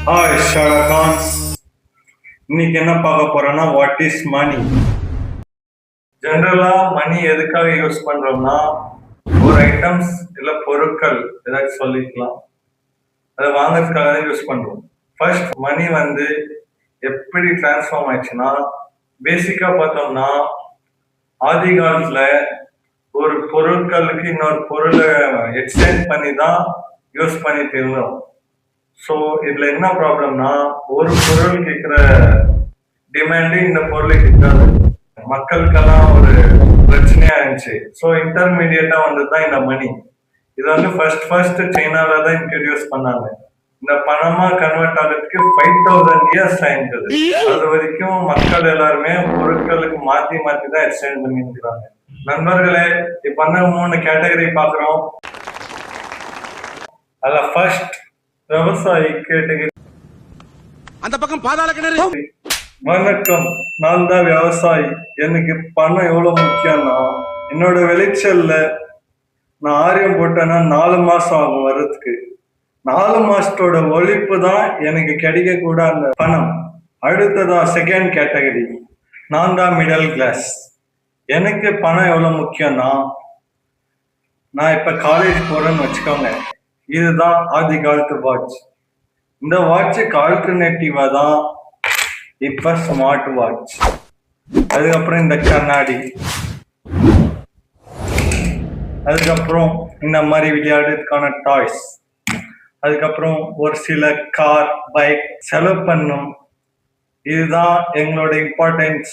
Hi ஷாலகான்ஸ். இன்னைக்கு என்ன பார்க்க போறோம்னா வாட் இஸ் மணி. ஜென்ரலா மணி எதுக்காக யூஸ் பண்றோம்னா ஒரு ஐட்டம்ஸ் இல்ல பொருட்கள் ஏதாச்சும் சொல்லிக்கலாம், அதை வாங்குறதுக்காக தான் யூஸ் பண்றோம். ஃபர்ஸ்ட் மணி எப்படி டிரான்ஸ்ஃபார்ம் ஆயிடுச்சுன்னா, பேசிக்கா பார்த்தோம்னா ஆதி காலத்துல ஒரு பொருட்களுக்கு இன்னொரு பொருளை எக்ஸ்சேஞ்ச் பண்ணி தான் யூஸ் பண்ணிட்டு இருந்தோம். ஸோ இதுல என்ன ப்ராப்ளம்னா, ஒரு பொருள் கேட்குற டிமாண்டு இந்த பொருளுக்கு இருக்காது. மக்களுக்கெல்லாம் ஒரு பிரச்சனையா இருந்துச்சு. ஸோ இன்டர்மீடியட்டா வந்ததுதான் இந்த மணி. இது ஃபர்ஸ்ட் சைனால தான் இன்ட்ரடியூஸ் பண்ணாங்க. இந்த பணமா கன்வெர்ட் ஆகிறதுக்கு 5000 இயர்ஸ் ஆயிருந்தது. அது வரைக்கும் மக்கள் எல்லாருமே பொருட்களுக்கு மாத்தி தான் எக்ஸ்சேஞ்ச் பண்ணிருக்கிறாங்க. நண்பர்களே, இப்ப 3 கேட்டகரி பாக்குறோம். அதுல ஃபர்ஸ்ட் விவசாயி கேட்டகரி. அந்த பக்கம் பாதாள கிணறு. வணக்கம், நான் தான் விவசாயி. எனக்கு பணம் எவ்வளவு முக்கியம்னா, என்னோட விளைச்சல்ல நான் ஆரியம் போட்டேன்னா 4 மாசம் ஆகும் வர்றதுக்கு. 4 மாசத்தோட ஒழிப்பு தான் எனக்கு கிடைக்க கூட அந்த பணம். அடுத்ததா செகண்ட் கேட்டகரி, நான் தான் மிடில் கிளாஸ். எனக்கு பணம் எவ்வளவு முக்கியம்னா, நான் இப்ப காலேஜ் போறேன்னு வச்சுக்கோங்க. இதுதான் ஆதி காலத்து வாட்ச். இந்த வாட்சுக்கு ஆல்டர்னேட்டிவா தான் இப்ப ஸ்மார்ட் வாட்ச். அதுக்கப்புறம் இந்த கண்ணாடி, அதுக்கப்புறம் இந்த மாதிரி விளையாடுறதுக்கான டாய்ஸ், அதுக்கப்புறம் ஒரு சில கார் பைக் செலவு பண்ணும். இதுதான் எங்களோட இம்பார்ட்டன்ஸ்.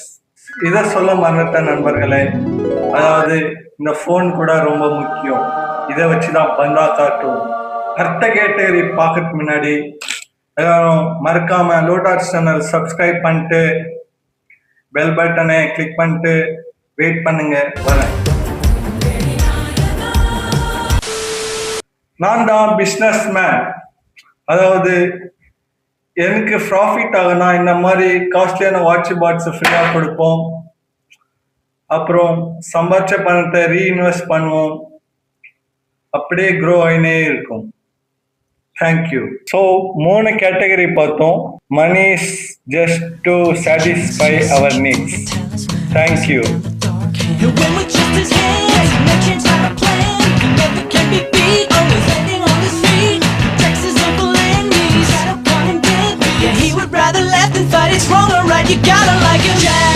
இதை சொல்ல மறந்துட்டேன் நண்பர்களே. அதாவது இந்த போன் கூட ரொம்ப முக்கியம். இதை வச்சுதான் பந்தா காட்டும். அடுத்த கேட்டகரி பார்க்கறதுக்கு முன்னாடி மறக்காம லோடாட் சேனல் சப்ஸ்கிரைப் பண்ணிட்டு பெல் பட்டனை கிளிக் பண்ணிட்டு வெயிட் பண்ணுங்க, வரேன். நான் தான் பிஸ்னஸ் மேன். அதாவது எனக்கு ப்ராஃபிட் ஆகுனா இந்த மாதிரி காஸ்ட்லியான வாட்ச் பாட்ஸ் ஃப்ரீயாக கொடுப்போம். அப்புறம் சம்பாதிச்ச பணத்தை ரீஇன்வெஸ்ட் பண்ணுவோம். அப்படியே க்ரோ ஆகினே இருக்கும். தேங்க்யூ. ஸோ 3 கேட்டகரி பார்த்தோம். Money is just to satisfy our needs. Thank you. Rather left than fight, it's wrong or right, you gotta like it.